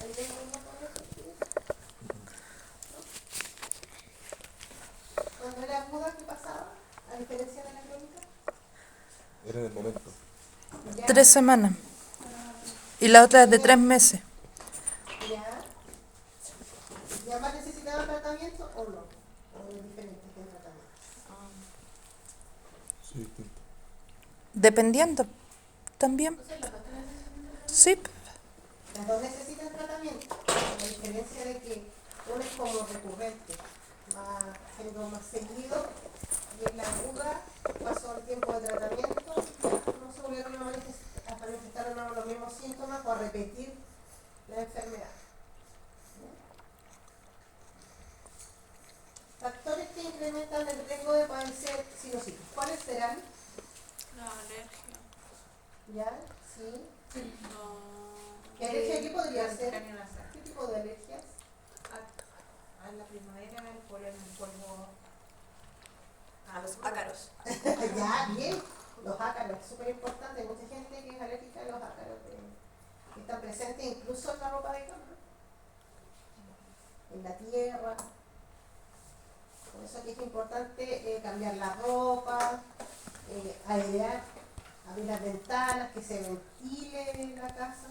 ¿Hay lengua con eso? Cuando era aguda, ¿qué pasaba? A diferencia de la crónica. Era en el momento. Ya, 3 semanas. Y la otra es de 3 meses. ya. ¿Y ambas necesitaban tratamiento o no? ¿O es diferente el tratamiento? Sí, distinto. Dependiendo también. Entonces, los dos necesitan tratamiento. Sí. Las dos necesitan tratamiento. La diferencia de que uno es como recurrente, va siendo más seguido, y en la aguda pasó el tiempo de tratamiento, no se volvieron a manifestar los mismos síntomas o a repetir la enfermedad. Factores que incrementan el riesgo de padecer sinusitis. ¿Cuáles serán? La alergia. ¿Ya? ¿Sí? No. ¿Qué alergia qué podría ser? Nasal. ¿Qué tipo de alergias? A la primavera, el polen, el polvo. A los ácaros. Ya, bien. Los ácaros, es súper importante. Hay mucha gente que es alérgica a los ácaros que están presentes incluso en la ropa de cama, en la tierra. Por eso que es importante cambiar la ropa, airear, abrir las ventanas, que se ventile la casa,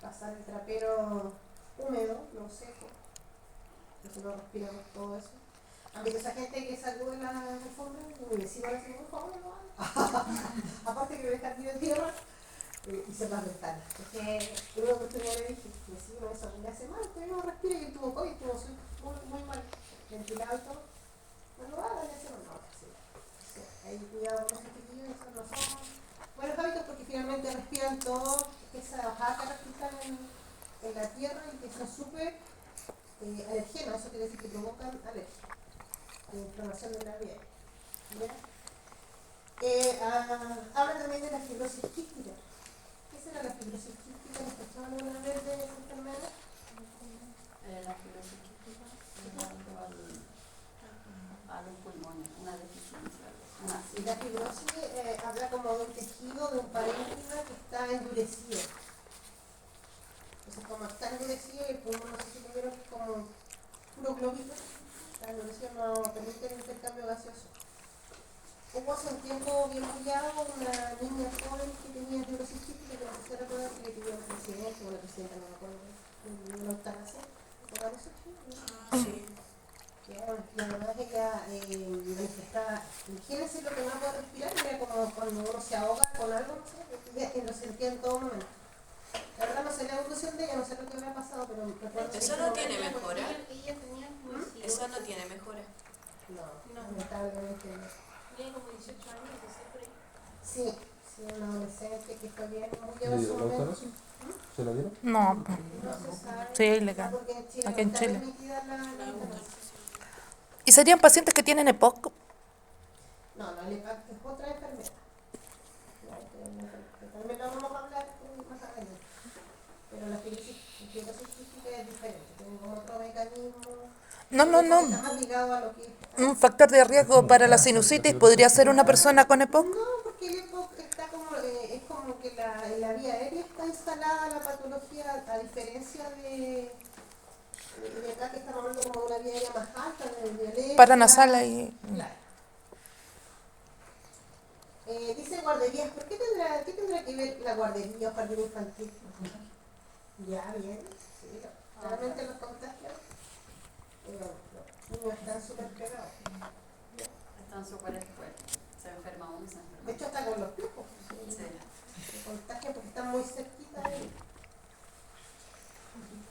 pasar el trapero húmedo, no seco, porque no respiramos todo eso. Aunque esa gente que sacude las alfombras, mi vecino le dice, por favor, no haga. Aparte que me deja aquí de tierra y se las ventanas. Porque una oportunidad le dije, mi vecino eso me hace mal, usted no respira, y él tuvo COVID, tuvo muy mal, ventilado y todo. No lo haga, le hacemos no, sí. O sea, hay cuidado con esos chiquillos, esos no son buenos hábitos porque finalmente respiran todos esas ácaros que están en la tierra y que son súper alergenos, eso quiere decir que provocan alergia. Inflamación de la piel. Habla también de la fibrosis quística. ¿Qué será la fibrosis quística? ¿Has escuchado alguna vez de esa enfermedad? La fibrosis quística es algo a los pulmones, una deficiencia. Y la fibrosis habla como de un tejido, de un parénquima que está endurecido. Entonces, como está endurecido, el pulmón, no sé si lo vieron, es como puro globito. La endurecido no permite el intercambio gaseoso. Hubo hace un tiempo bien bullado una niña joven que tenía fibrosis quística que no sé si recuerdan que le pidió al presidente o a la presidenta, no me acuerdo, una eutanasia. ¿Recuerdan eso? Sí. Y además ella manifestaba, imagínense lo que más puede respirar, era como cuando uno se ahoga con algo, no sé, ella lo sentía en todo momento. La verdad no sé la evolución de ella, no sé lo que habrá pasado, pero recuerdo Eso no tiene mejora. Ella tenía como Eso no tiene mejora. No, lamentablemente no. Tiene como 18 años, no sé, por ahí. Sí, una adolescente que fue bien muy ¿Le en su dieron la momento. eutanasia? ¿Se la dieron? No, No se sabe. sí, es ilegal. Porque en Chile Aquí en no está Chile. permitida la La eutanasia. eutanasia. ¿Y serían pacientes que tienen EPOC? No, el EPOC es otra enfermedad. Que también lo vamos a hablar más adelante. Pero la fibrosis quística es diferente, tiene como otro mecanismo. No. Está más ligado a lo que es. Un factor de riesgo para la sinusitis podría ser una persona con EPOC. No, porque el EPOC está como, es como que en la vía aérea está instalada la patología, a diferencia de acá que estamos hablando como de una vía aérea más alta, de violencia. Paranasal ahí. Claro. Dice guarderías, ¿por qué tendrá que ver la guardería o jardín infantil? Ya, bien, sí, claramente los contagios, los niños están súper pegados. Están súper expuestos. Se enferma uno, se enferma. De hecho, hasta con los piojos, Sí. se contagian porque están muy cerquita de ellos.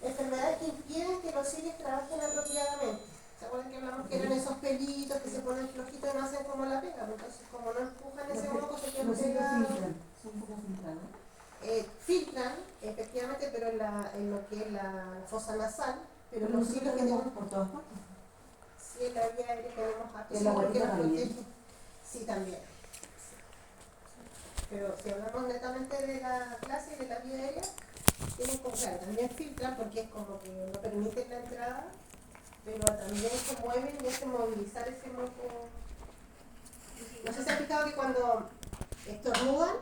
Enfermedades que impiden que los cilios trabajen apropiadamente. ¿Se acuerdan que hablamos que eran esos pelitos que se ponen flojitos y no hacen como la pega? Entonces, como no empujan ese moco, se quedan pegados. Son poco filtrados. Filtran, efectivamente, pero en lo que es la fosa nasal, pero los cilios que tenemos por todas partes. sí, en la vía aérea tenemos hartos ¿En la cilios que guatita nos también? protegen. Sí, también. Pero si hablamos netamente de la clase y de la vía aérea, tienen como, claro, también filtran porque es como que no permiten la entrada, pero también se mueven y hacen movilizar ese moco. No sé si han fijado que cuando estornudan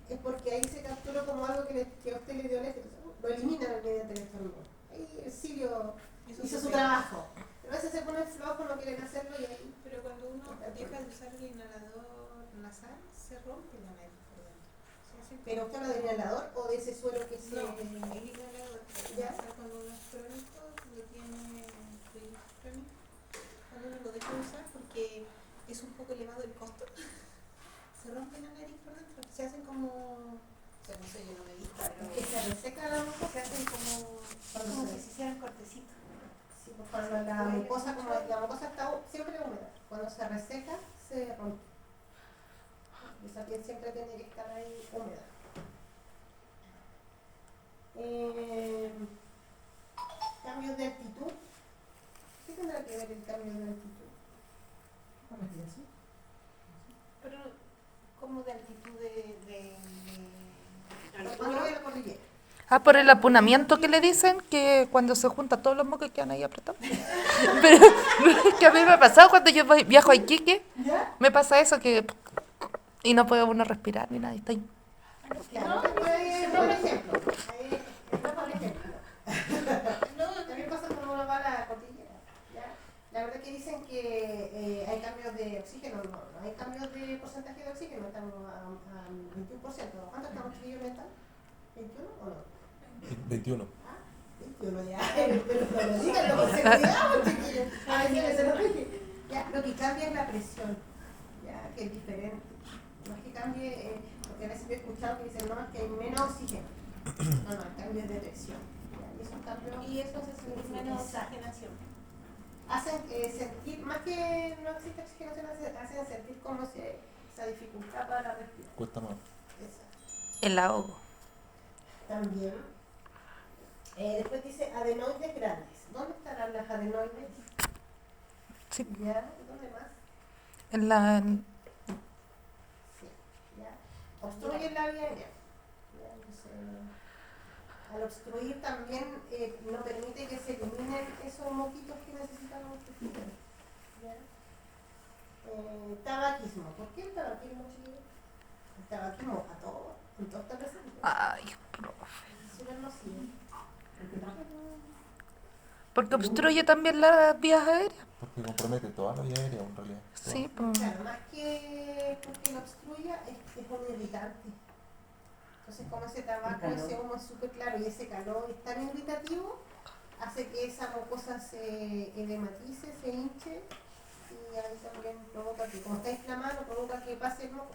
es porque ahí se capturó como algo que a usted le dio alergia. lo eliminan mediante el estornudo. Ahí el cilio hizo su trabajo. Pero a veces se ponen flojos, no quieren hacerlo y ahí. Pero cuando uno deja de usar el inhalador nasal, se rompe la nariz por dentro. Se hace Pero usted habla del inhalador o de ese suero que se. no, el inhalador ¿Ya? nasal cuando uno es crónico, lo tiene crónico, cuando uno lo deja de usar porque es un poco elevado el costo, se rompe la nariz por dentro. Se hacen como, o sea, no sé, yo no me he visto, Es que pero se reseca la mucosa. se hacen como que se hicieran cortecitos. Sí, pues cuando la mucosa, como la mucosa está siempre húmeda, cuando se reseca, se rompe. Esa piel siempre tiene que estar ahí húmeda. Cambios de actitud. ¿Qué tendrá que ver el cambio de actitud? ¿Con respiración? Pero como de altitud Cuando voy a la cordillera. Ah, por el apunamiento que le dicen, que cuando se juntan todos los mocos quedan ahí apretados. Pero que a mí me ha pasado cuando yo viajo a Iquique, ¿Ya? me pasa eso que y no puede uno respirar ni nada. Y está ahí. Claro, pues, por ejemplo. Por ejemplo. También pasa cuando uno va a la cordillera. ¿Ya? La verdad que dicen que hay cambios de oxígeno, no hay cambios de porcentaje de oxígeno, estamos a 21%. ¿Cuánto estamos, chiquillos, mental? ¿21 o no? 21. Ah, 21 ya. Pero díganlo con seguridad, chiquillos. A ver, se lo dije. Ya, lo que cambia es la presión, ya, que es diferente. No es que cambie, porque a veces yo he escuchado que dicen, no, es que hay menos oxígeno. No, no, el cambio es de presión. ¿Ya? Y esos cambios y eso hace sentir menos Exacto. oxigenación. hacen sentir, más que no existe oxigenación, hacen sentir como esa dificultad para respirar. Cuesta más. Exacto. El ahogo. También. Después dice adenoides grandes. ¿Dónde estarán las adenoides? Sí, ¿Ya? ¿Dónde más? en la Sí, ¿ya? Obstruyen la vía aérea. ¿Ya? Entonces, al obstruir también no permite que se eliminen esos moquitos que necesitamos que fluyan. ¿Ya? Tabaquismo. ¿Por qué el tabaquismo, chicos? El tabaquismo a todos, en todo está presente. ay, profe. Es súper nocivo. Porque obstruye también las vías aéreas. Porque compromete toda la vía aérea en realidad. Sí, pues. Claro, más que porque lo obstruya, es un irritante. Entonces, como ese tabaco, ese humo es súper claro y ese calor es tan irritativo, hace que esa mucosa se edematice, se hinche y ahí también provoca que, como está inflamado, provoca que pase el moco.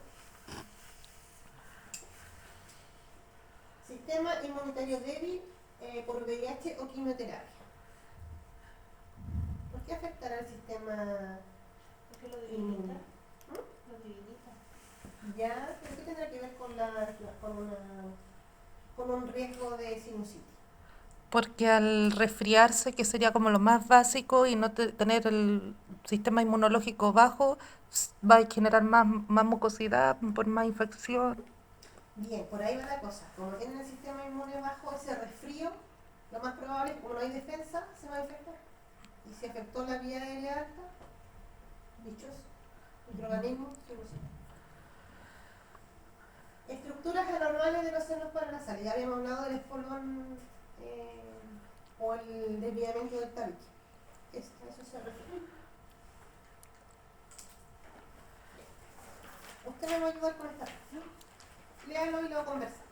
Sistema inmunitario débil por VIH o quimioterapia. ¿Por qué afectará el sistema Porque lo inmune? debilita. Lo debilita. Ya, pero ¿qué tendrá que ver con un riesgo de sinusitis? Porque al resfriarse, que sería como lo más básico, y no tener el sistema inmunológico bajo, va a generar más mucosidad, por más infección. Bien, por ahí va la cosa. Como tienen el sistema inmune bajo, ese resfrío, lo más probable es que como no hay defensa, se va a infectar. Y si afectó la vía aérea alta, bichos, microorganismos, sinusitis. Estructuras anormales de los senos paranasales. Ya habíamos hablado del espolón o el desviamiento del tabique. A eso se refiere. Usted me va a ayudar con esta. Léalo y lo conversamos.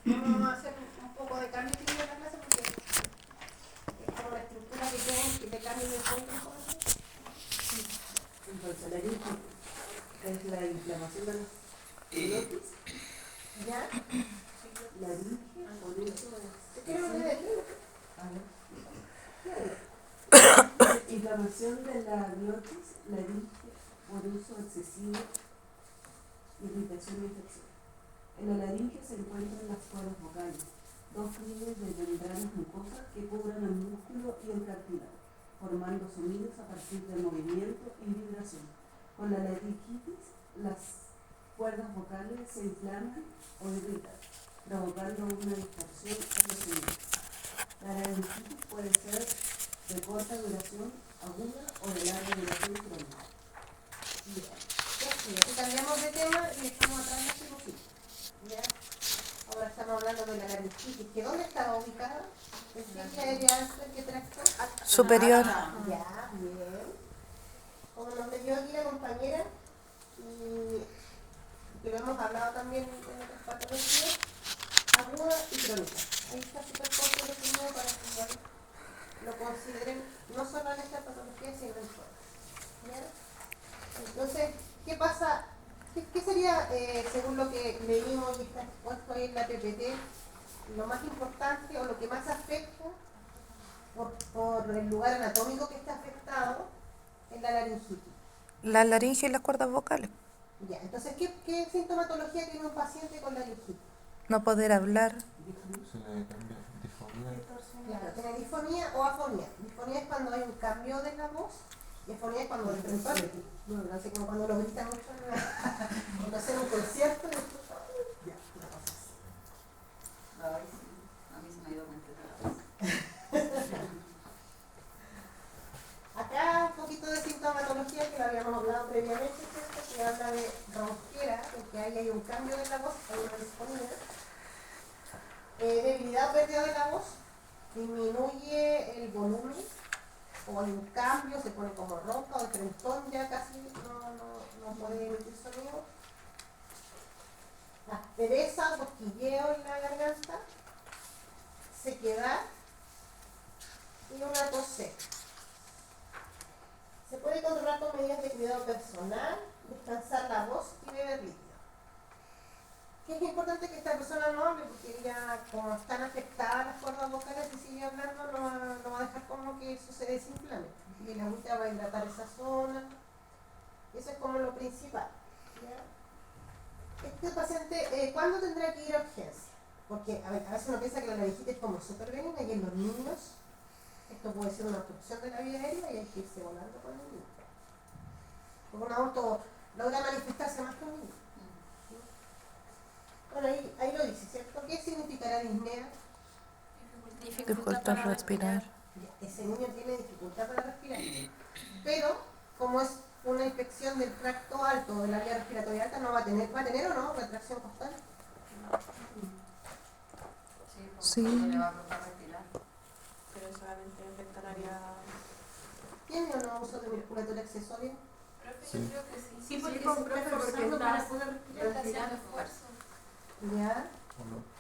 Vamos a hacer un poco de cambio en la clase porque es como la estructura que tienen que te cambien el punto. Entonces, la gripe es la inflamación de los glotis, ¿Ya? laringe, por eso ¿Te quiero hablar de aquí? inflamación de la glotis, laringe, por uso excesivo, irritación e infección. En la laringe se encuentran las cuerdas vocales, dos pliegues de membranas mucosas que cubren el músculo y el cartílago, formando sonidos a partir de movimiento y vibración. Con la laringitis, las cuerdas vocales se inflaman o irritan, provocando una distorsión en los sonidos. La laringitis puede ser de corta duración aguda o de larga duración crónica. Bien. Ya, cambiamos de tema y estamos atrás de la sinusitis. ¿Ya? Ahora estamos hablando de la laringitis. laringitis, que ¿dónde estaba ubicada? ¿En qué área alta, en qué tracto? Superior. Ya, bien. Como nos leyó aquí la compañera, y que lo hemos hablado también en otras patologías, aguda y crónica. Ahí está súper poco definido para que igual lo consideren no solo en esta patología, sino en todas. ¿Ya? Entonces, ¿qué pasa? ¿Qué sería, según lo que leímos y está expuesto ahí en la PPT, lo más importante o lo que más afecta por el lugar anatómico que está afectado en la laringitis? La laringe y las cuerdas vocales. Ya, entonces, ¿qué sintomatología tiene un paciente con laringitis? No poder hablar. Se le cambia disfonía. Claro, tiene disfonía o afonía. Disfonía es cuando hay un cambio de la voz y afonía es cuando de repente, bueno, así como cuando lo gritan mucho cuando hacen un concierto y después, ya, una cosa así. Ay, sí. A mí se me ha ido completamente. Acá un poquito de sintomatología que lo habíamos hablado previamente, ¿cierto? Que habla de ronquera, en que ahí hay un cambio de la voz, hay una disfonía. Debilidad o pérdida de la voz, disminuye el volumen, o hay un cambio, se pone como ronca o de frentón, ya casi no puede emitir sonido. Aspereza o cosquilleo en la garganta, sequedad y una tos seca. Se puede controlar con medidas de cuidado personal, descansar la voz y beber líquido. Que es importante que esta persona no hable porque ya como están afectadas las cuerdas vocales y sigue hablando no va a dejar como que eso se desinflame. Y el agüita va a hidratar esa zona. Eso es como lo principal. ¿Ya? Este paciente, ¿cuándo tendrá que ir a urgencia? Porque a veces uno piensa que la laringitis es como súper benigna y en los niños esto puede ser una obstrucción de la vía aérea y hay que irse volando con el niño. Porque un adulto logra manifestarse más que un niño. Bueno, ahí lo dice, ¿cierto? ¿Qué significará disnea? Dificultad para respirar. Ya, ese niño tiene dificultad para respirar. Pero, como es una infección del tracto alto, de la vía respiratoria alta, no va a tener o no retracción costal. Sí, porque no le va a costar respirar. Pero solamente afecta el área. ¿Tiene o no uso de musculatura accesoria? Profe, Sí. yo creo que sí. Sí, porque con se profe, está porque esforzando estás para poder respirar. Está haciendo esfuerzo. Ya. ¿O no?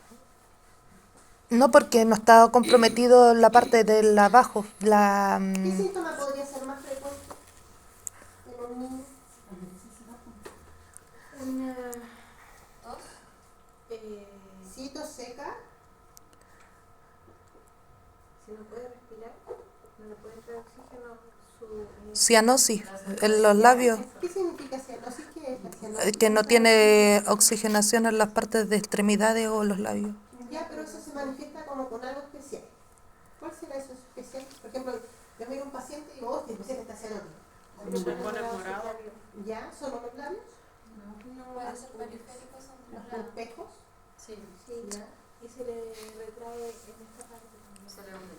No, porque no está comprometido la parte del abajo. La, ¿Qué síntoma podría ser más frecuente en un niño? Una ¿Tos? Sí, tos seca. Si no puede respirar, no le puede entrar oxígeno. cianosis en los labios, ¿Qué significa cianosis? ¿Qué es la cianosis? que no tiene oxigenación en las partes de extremidades o los labios. Ya, pero eso se manifiesta como con algo especial. ¿Cuál será eso especial? Por ejemplo, yo miro a un paciente y digo, oh, este paciente está cianótico. Se pone morado. ¿Ya? ¿Solo los labios? No, Puede ser periféricos o ¿Los los lados. pulpejos? Sí, sí, ¿Ya? y se le retrae en esta parte también. se le hunde.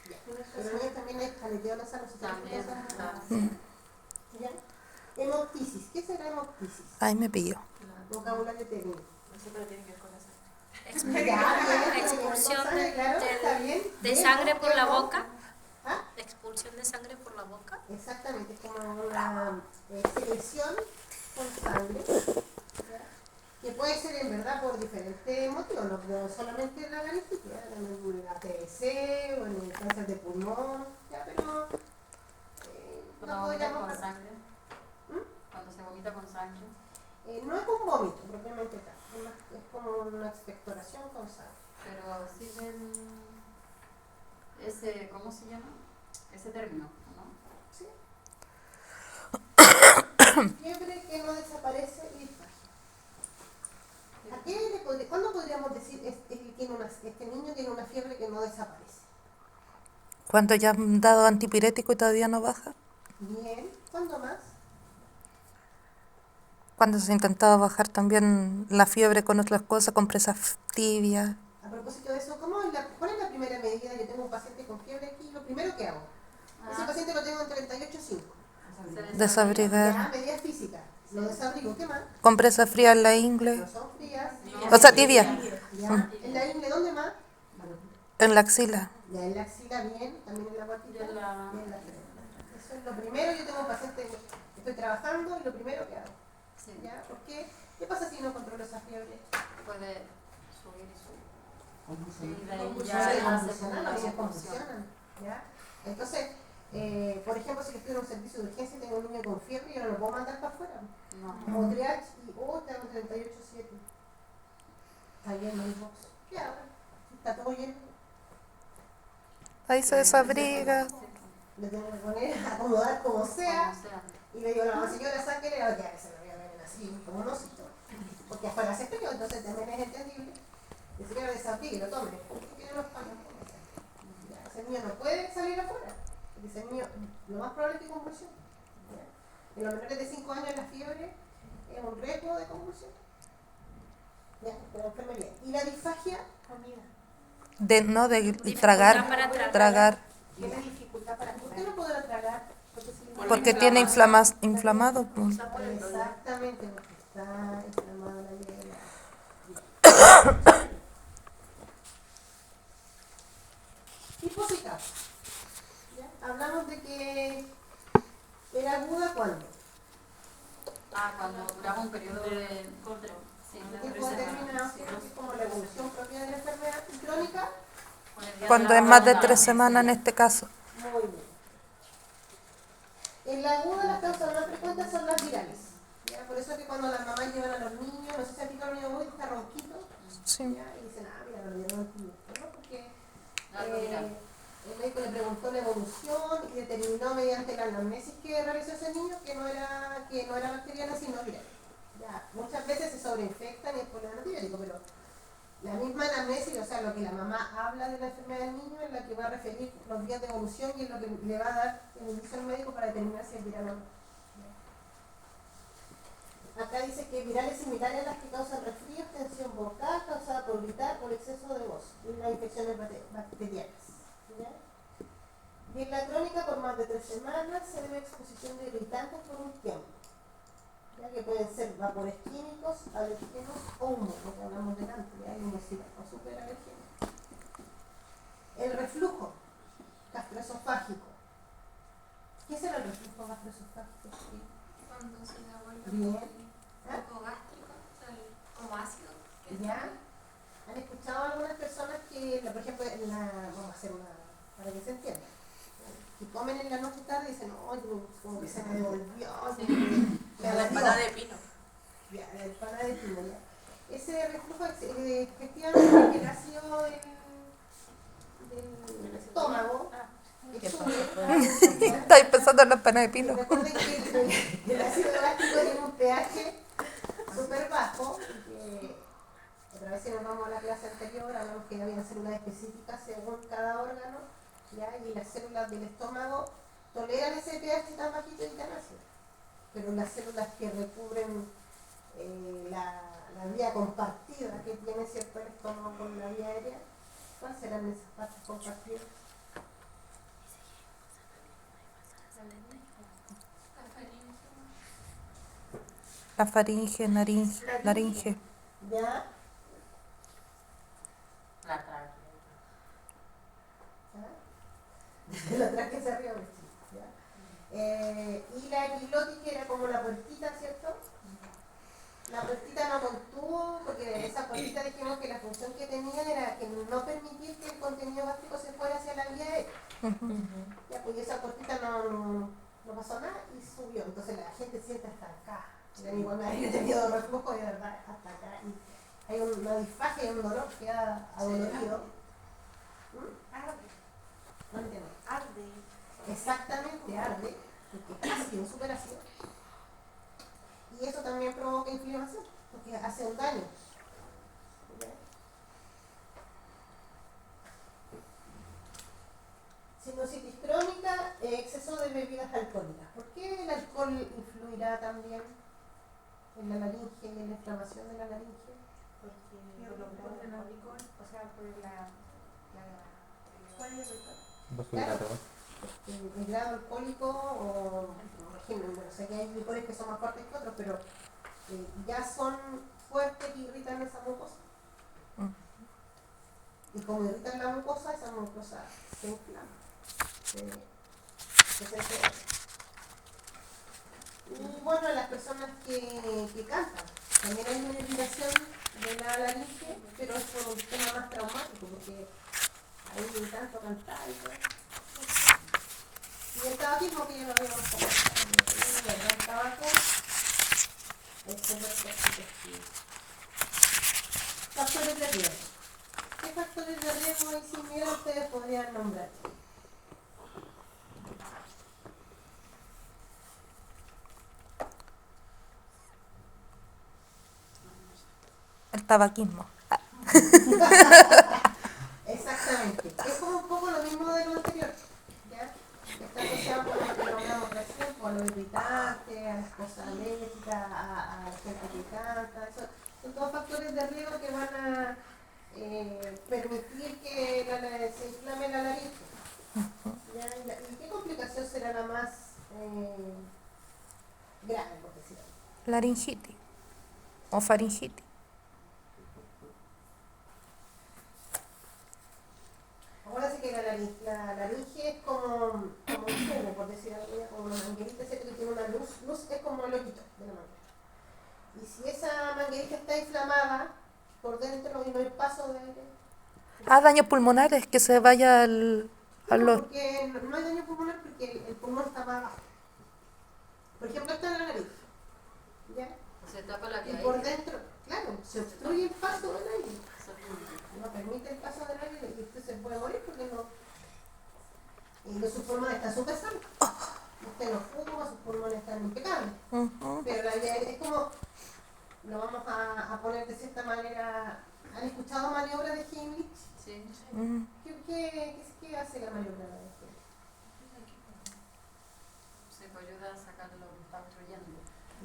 Ya. Pero en ella también hay jaleteo nasal, o sea, También, cosas- también. ¿Ya? Hemoptisis. ¿Qué será hemoptisis? Ay, me pilló. Vocabulario técnico. No sé, pero tiene que ver con la sangre. Expulsión claro, está bien. de Bien, sangre ¿no? por la boca. ¿Ah? Expulsión de sangre por la boca. Exactamente, es como una secreción con sangre, ¿ya? Que puede ser en verdad por diferentes motivos, no solamente en la laringitis, en la TBC o en el cáncer de pulmón, ¿ya? Pero Cuando no vomita podríamos... con sangre. ¿Mm? Cuando se vomita con sangre. No es un vómito propiamente tal, es como una expectoración con sangre. Pero siguen ese, ¿cómo se llama? Ese término, ¿no? ¿Sí? Fiebre que no desaparece y disfagia. ¿Cuándo podríamos decir este niño tiene una fiebre que no desaparece? Cuando ya han dado antipirético y todavía no baja. Bien, ¿cuándo más? Cuando se ha intentado bajar también la fiebre con otras cosas, compresas tibias. A propósito de eso, ¿cuál es la primera medida? Yo tengo un paciente con fiebre aquí, lo primero que hago. Ese paciente lo tengo en 38,5. Desabrigar. Ya, medidas físicas. Lo desabrigo, ¿qué más? Compresa fría en la ingle. No son frías. O sea, tibia. ¿Ya? En la ingle, ¿dónde más? En la axila. Ya en la axila bien, también en la guatita. Y en la- y en la frente. Eso es lo primero. Yo tengo un paciente que estoy trabajando y lo primero que hago. Sí. ¿Ya? ¿Por qué? ¿Qué pasa si no controlo esa fiebre? Puede subir y subir. Confusión. Y de ahí Convulsionan, ya hace como convulsionan, una ellos confusión. convulsionan, ¿ya? Entonces, por ejemplo, si yo estoy en un servicio de urgencia y tengo un niño con fiebre, yo no lo puedo mandar para afuera. No. O triage y está en 38.7. Está lleno el box. ¿Qué hago? Está todo lleno. Ahí se desabriga. Le tengo que poner, acomodar como sea. Como sea. Y le digo, no, señora, sáquele, ya se lo voy a ver así, como un osito. Porque afuera hace frío, entonces también es entendible. Y señora, desabrigue, lo tome. Porque tiene los paños como sea. Ya, ese niño no puede salir afuera. Porque ese niño, lo más probable es que convulsione. ¿Ya? En los menores de 5 años la fiebre es un riesgo de convulsión. Ya, con la enfermería. Y la disfagia, Comida. De Dificultad tragar. para Tragar. Tiene dificultad para ¿por qué comer. no podrá tragar? Porque si le- Porque tiene inflamado. Pues. Exactamente, porque está inflamada la vía. Tipos y causas. ¿Ya? Hablamos de que era aguda cuando. Cuando duraba un periodo de sí, El tiempo determinado, sí, que es como la evolución propia de la enfermedad crónica. con el día Cuando de es la más de hora, 3 semanas en este caso. Muy bien. En la aguda las causas más frecuentes son las virales. ¿Ya? Por eso es que cuando las mamás llevan a los niños, no sé si a ti el niño hoy está ronquito, Sí. ¿ya? Y dicen, mira, lo dieron antibiótico, ¿no? Porque Algo viral. el médico le preguntó la evolución y determinó mediante la anamnesis que realizó ese niño que no era bacteriana sino viral. Ya, muchas veces se sobreinfectan y después le dan antibiótico, pero la misma anamnesis, o sea, lo que la mamá habla de la enfermedad del niño es la que va a referir los días de evolución y es lo que le va a dar el indicio al médico para determinar si es viral o no. Acá dice que virales similares a las que causan resfríos, tensión vocal causada por gritar o el exceso de voz y las infecciones bacterianas. ¿Ya? Y en la crónica por más de 3 semanas se debe a exposición de irritantes por un tiempo, ya que pueden ser vapores químicos, alérgenos o humo, lo que hablamos delante, ya hay humosidad o superalergénico. El reflujo gastroesofágico. ¿Qué es el reflujo gastroesofágico? Sí. Cuando se le vuelve Bien. un poco gástrico, o sea, como ácido. que ¿Ya? ¿Han escuchado algunas personas que, por ejemplo, vamos a hacer una, para que se entienda, que comen en la noche tarde y dicen, oye, como que se me devolvió, La empanada de pino. Ya, la empanada de pino, ya. Ese reflujo efectivamente el ácido del estómago exude. Estáis pensando en la empanada de pino. Recuerden que el ácido gástrico tiene un pH súper bajo y que otra vez si nos vamos a la clase anterior hablamos que había células específicas según cada órgano, ¿ya? Y las células del estómago toleran ese pH tan bajito y tan ácido, pero las células que recubren la vía compartida que tiene cierto el estómago con la vía aérea, ¿cuáles serán esas partes compartidas? La faringe, laringe. ¿Ya? La tráquea. ¿Ah? La tráquea hacia arriba, ¿ya? Y la epiglótica era como la puertita, ¿cierto? La puertita no contuvo, porque esa puertita dijimos que la función que tenía era que no permitir que el contenido gástrico se fuera hacia la vía aérea. Ya, pues esa puertita no pasó nada y subió, entonces la gente siente estancada. Igual me había tenido reflujo de verdad hasta acá. Y hay una disfagia y un dolor que ha adolorido. Arde. No entiendo. Arde. Exactamente, arde, porque es ácido, súper ácido. Y eso también provoca inflamación, porque hace un daño. ¿Ya? Sinusitis crónica, exceso de bebidas alcohólicas. ¿Por qué el alcohol influirá también en la laringe y en la inflamación de la laringe? Porque por el alcohol, o sea, por ¿cuál es el alcohol? Vasodilatados. El grado alcohólico, o por ejemplo, no sé que hay licores que son más fuertes que otros, pero ya son fuertes y irritan esa mucosa. Y como irritan la mucosa, esa mucosa se inflama. Se altera. Y bueno, las personas que cantan, también hay una irritación de la laringe, pero es por un tema más traumático, porque hay tanto cantar y todo. Y el tabaquismo que ya lo habíamos comentado, el tabaco es súper tóxico. Factores de riesgo. ¿Qué factores de riesgo y sin miedo ustedes podrían nombrar? El tabaquismo. Exactamente. Es como un poco lo mismo de lo anterior. ¿Ya? Está asociado con lo que nombramos recién, con lo irritante, a las cosas alérgicas, a la gente que canta. Eso, son todos factores de riesgo que van a permitir que se inflame la laringe. ¿Ya? ¿Y qué complicación será la más grave, por decirlo así? Laringitis o faringitis. Acuérdense que la laringe es como un tubo, por decir algo, como una manguerita, ¿cierto? Que tiene una luz. Luz es como el ojito de la manguera. Y si esa manguerita está inflamada por dentro y no hay paso de aire. Daños pulmonares, que se vaya a No, los... porque no hay daño pulmonar porque el pulmón está más abajo. Por ejemplo, está en la nariz. ¿Ya? Se tapa la Y vía por aérea. dentro, claro, se obstruye el paso del aire. Exactamente. No permite el paso del aire y usted se puede morir porque no. Y sus pulmones están súper sanos. Usted no fuma, sus pulmones están impecables. Ujú. Pero la idea es como, lo vamos a poner de cierta manera. ¿Han escuchado maniobra de Heimlich? Sí. Mm. ¿Qué hace la maniobra de Heimlich? Se te ayuda a sacar lo que está obstruyendo.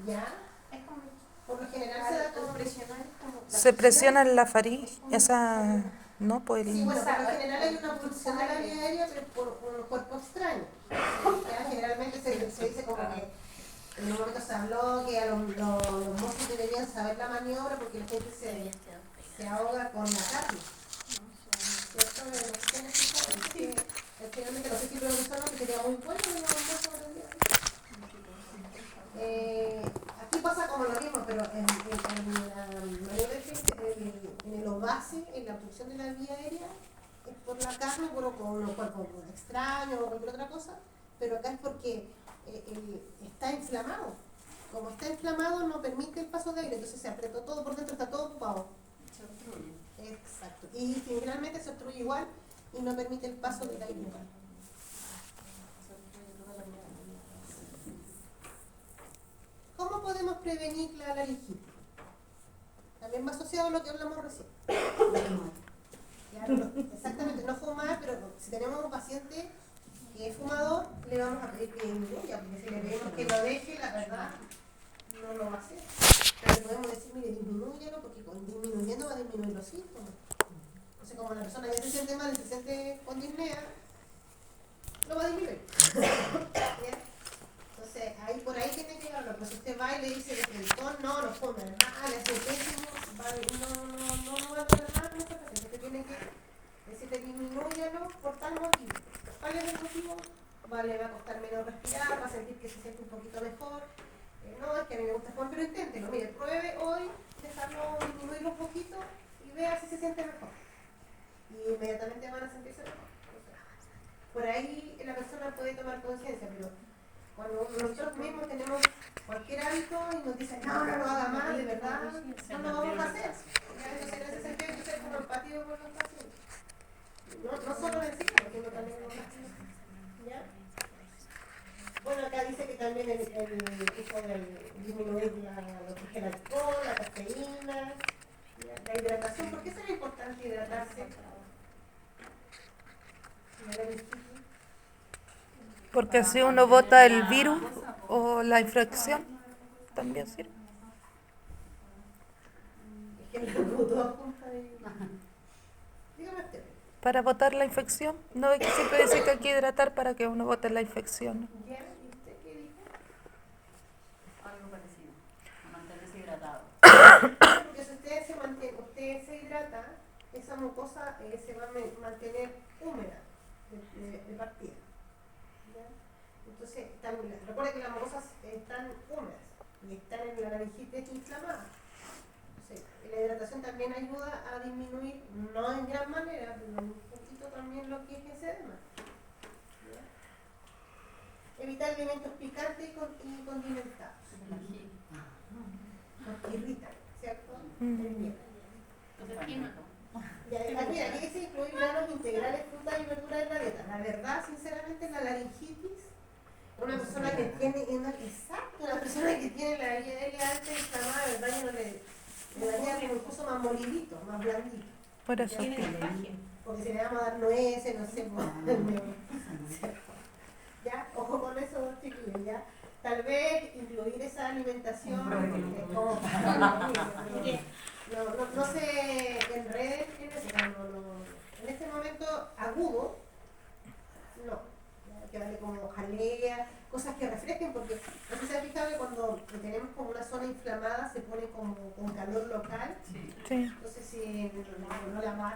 ¿Ya? Es como Por lo general se da como presionar, como Se presiona en la faringe, esa... No, pues Sí, el... bueno, por lo general hay una pulsión de la vía aérea, pero por un cuerpo extraño. Ya, generalmente se dice como que en un momento se habló que a los monstruos deberían saber la maniobra porque la gente se ahoga con la carne. ¿Cierto? No sé si han escuchado, que finalmente los equipos de personas que sería muy bueno en los monstruos de la vía aérea. Aquí pasa como lo mismo, pero en la maniobra en el ovase, en la pulsión de la vía aérea, es por la carne, bueno, con los cuerpos extraños o cualquier otra cosa, pero acá es porque está inflamado. Como está inflamado, no permite el paso de aire, entonces se apretó todo por dentro, está todo ocupado. Se obstruye. Exacto. Y generalmente se obstruye igual y no permite el paso del aire igual. Se obstruye toda la vía aérea. ¿Cómo podemos prevenir la laringitis? También va asociado a lo que hablamos recién. Claro, exactamente, no fumar, pero si tenemos un paciente que es fumador, le vamos a pedir que disminuya, porque si le pedimos que lo deje, la verdad, no lo va a hacer. Pero le podemos decir, mire, disminúyelo, porque disminuyendo va a disminuir los síntomas. Entonces, como la persona ya se siente mal y se siente con disnea, lo va a disminuir. ¿Ya? Entonces, ahí por ahí tiene que hablar. Pues si usted va y le dice de frentón, no fume, le hace pésimo, no va a tener nada con esta paciente. Usted tiene que decirle disminúyalo por tal motivo. ¿Cuál es el motivo? Le va a costar menos respirar, va a sentir que se siente un poquito mejor. No, es que a mí me gusta fumar, pero inténtelo. Mire, pruebe hoy, dejarlo disminuirlo un poquito y vea si se siente mejor. Y inmediatamente van a sentirse mejor. Por ahí la persona puede tomar conciencia, pero cuando nosotros mismos tenemos cualquier hábito y nos dicen, no lo haga más, de verdad, no lo vamos a hacer. Entonces, en ese sentido, hay que ser como empático con los pacientes. No solo en el cigarro, sino también en los pacientes. ¿Ya? Bueno, acá dice que también el uso de disminuir lo que es el alcohol, la cafeína, la hidratación. ¿Por qué será importante hidratarse? Porque así uno bota el virus o la infección, también sirve. Es que el puto apunta ahí. Dígame usted. Para botar la infección, no es que siempre dice que hay que hidratar para que uno bote la infección. ¿Ya? ¿Y usted qué dijo? Algo parecido. A mantenerse hidratado. Porque si usted se hidrata, esa mucosa se va a mantener húmeda de partida. ¿Ya? Entonces, recuerda que las mucosas están húmedas y están en la laringitis inflamada. Entonces, la hidratación también ayuda a disminuir, no en gran manera, pero un poquito también lo que es ese edema. ¿Ya? Evitar alimentos picantes y condimentados, porque irritan, ¿cierto? El miedo. Mira, aquí dice incluir granos integrales, frutas y verduras en la dieta. La verdad, sinceramente, la laringitis, una persona que tiene, una persona que tiene la LH alta inflamada, ¿verdad? Yo no le daría como incluso más molidito, más blandito. Por eso. Porque si le vamos a dar nueces, no sé, ¿ya? Ojo con eso, chiquillos, ¿ya? Tal vez incluir esa alimentación, no se enreden en eso, en este momento agudo, no, hay que darle como jalea, cosas que refresquen, porque no sé si se ha fijado que cuando tenemos como una zona inflamada se pone como con calor local, Sí. entonces si no la vamos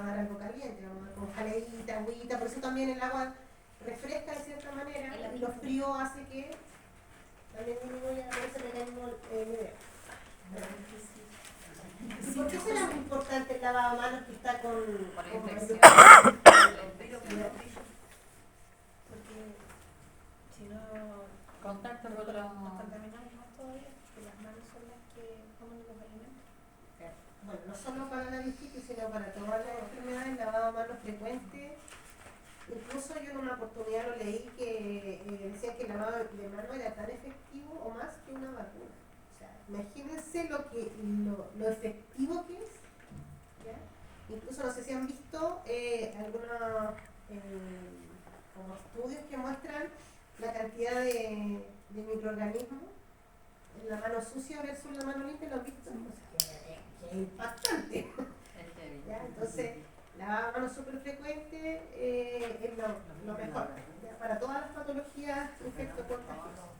a dar algo caliente, vamos a dar como jaleita, agüita, por eso también el agua refresca de cierta manera y lo frío hace que también disminuya ese mecanismo ideal. ¿Y por qué será muy importante el lavado de manos que está con infección? Porque si no Contacto con nos otros. contaminamos más todavía, porque las manos son las que comen los alimentos. Bueno, no solo para la laringitis, sino para todas las enfermedades, el lavado de manos frecuente. Incluso yo en una oportunidad lo leí que decía que el lavado de manos era tan efectivo o más que una vacuna. O sea, imagínense lo efectivo que es. ¿Ya? Incluso no sé si han visto algunos como estudios que muestran la cantidad de microorganismos en la mano sucia versus la mano limpia, ¿lo han visto? O sea, que es impactante. ¿Ya? Entonces, lavado de manos súper frecuente es lo mejor, ¿ya? Para todas las patologías infectocontagiosas.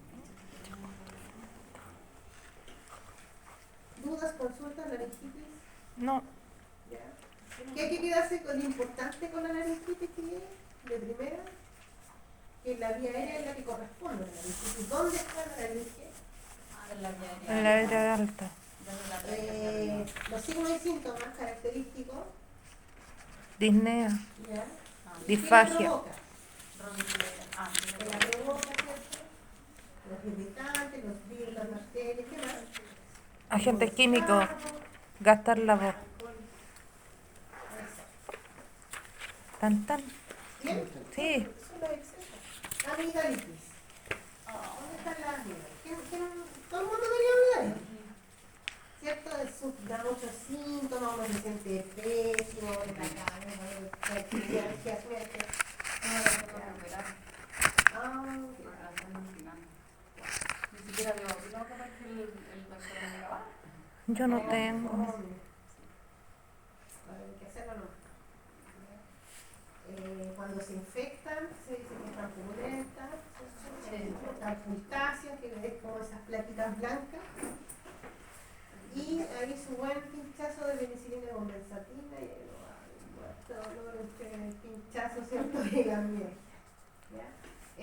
¿Dudas, consultas, laringitis? No. ¿Ya? ¿Qué hay que quedarse con lo importante con la laringitis? De primera, que la vía aérea es la que corresponde a la laringitis. ¿Dónde está la laringe? En la área alta. Los signos y síntomas característicos. Disnea. ¿Ya? Disfagia. ¿Qué la provoca? Que la provoca, ¿cierto? Los irritantes, los virus, las bacterias, ¿qué más? Agentes químicos. Gastar la voz. Tan tan. ¿Bien? Sí. Eso es lo exceso. Amigdalitis. ¿Dónde están las amígdalas? Todo el mundo tenía amigdalitis. ¿Cierto? Da muchos síntomas, uno se siente pésimo, Ni siquiera digo, no, capaz que el doctor me diga, Yo no tengo. Hay que hacerlo no. Cuando se infectan, se dice que están purulentas, están pultáceas, que es como esas plaquitas blancas. Y ahí su buen pinchazo de penicilina con benzatina y el pinchazo, ¿cierto? Y la miel. ¿Ya?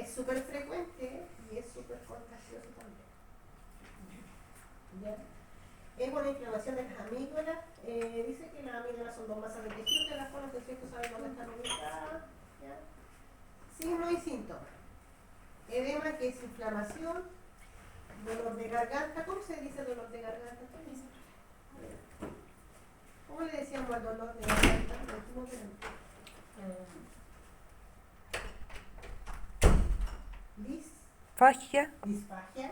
Es súper frecuente y es súper contagioso también. ¿Ya? Es una inflamación de las amígdalas. Dice que las amígdalas son dos masas de tejido que las cuales de cierto saben dónde están ubicadas. Signos y síntomas. Edema, que es inflamación. Dolor de garganta. ¿Cómo se dice dolor de garganta? ¿Cómo le decíamos al dolor de garganta? Fagia. Disfagia.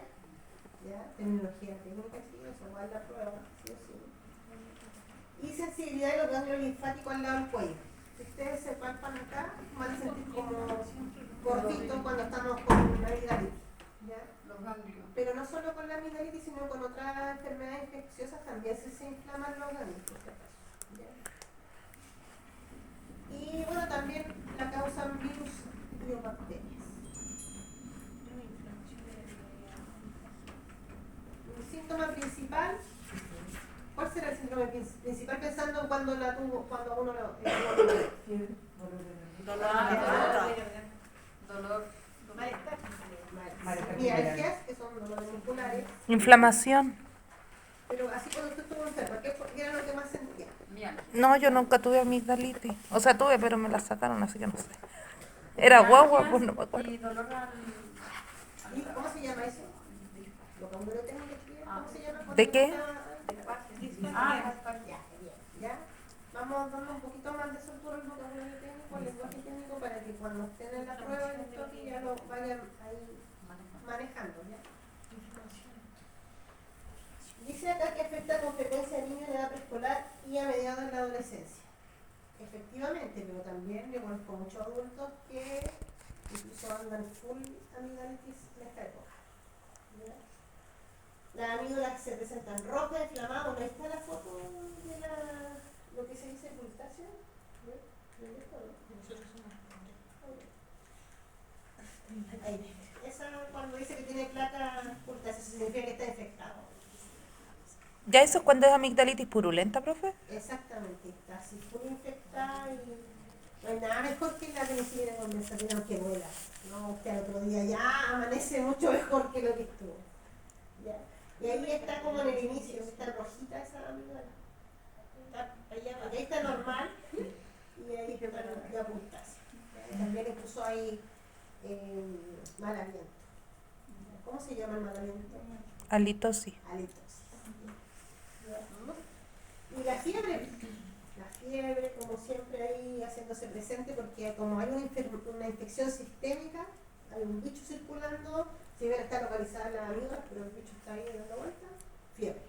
¿Ya? Terminología técnica, sí, eso va a la prueba, sí o sí. Y sensibilidad de los ganglios linfáticos al lado del cuello. Si ustedes se palpan acá, van a sentir como gordito cuando estamos con la amigdalitis. ¿Ya? los ganglios. Pero no solo con la amigdalitis, sino con otras enfermedades infecciosas también se inflaman los ganglios, por si acaso. ¿Ya? Y bueno, también la causan virus y o bacterias. El síntoma principal, ¿cuál será el síntoma principal pensando en cuando la tuvo, cuando uno lo Fiebre, dolor de garganta. Dolor. mialgias, que son dolores musculares, Inflamación. pero así cuando usted estuvo enferma, ¿qué era lo que más sentía? Bien. No, yo nunca tuve amigdalitis. O sea, tuve, pero me la sacaron, así que no sé. Era guagua, pues no me acuerdo. Y dolor ¿Y cómo se llama eso? Vocabulario técnico que escribir, ¿cómo se llama? ¿De qué? Ya. Vamos dando un poquito más de soltura al vocabulario técnico, al lenguaje técnico, para que cuando estén en la prueba en esto que ya lo vayan ahí manejando, ¿ya? Dice acá que afecta con frecuencia a niños de edad preescolar y a mediados de la adolescencia. Efectivamente, pero también yo conozco muchos adultos que incluso andan full amigdalitis en esta época. ¿Ya? Las amígdalas se presentan rojas, inflamadas. Ahí está la foto de lo que se dice pulsación. Ahí. Esa cuando dice que tiene placa pulsácea significa que está infectado. ¿Ya eso es cuando es amigdalitis purulenta, profe? Exactamente, está así full infectada y no hay nada mejor que la penicilina condensativa, aunque duela. No, usted al otro día ya amanece mucho mejor que lo que estuvo. ¿Ya? Y ahí está como en el inicio, está rojita esa amígdala. Ahí está normal y ahí está la apuntasia. También incluso hay mal aliento. ¿Cómo se llama el mal aliento? Halitosis. Halitosis. Y la fiebre como siempre ahí haciéndose presente porque como hay una infección sistémica, hay un bicho circulando, si bien está localizada en la amígdala, pero el bicho está ahí dando vuelta, fiebre.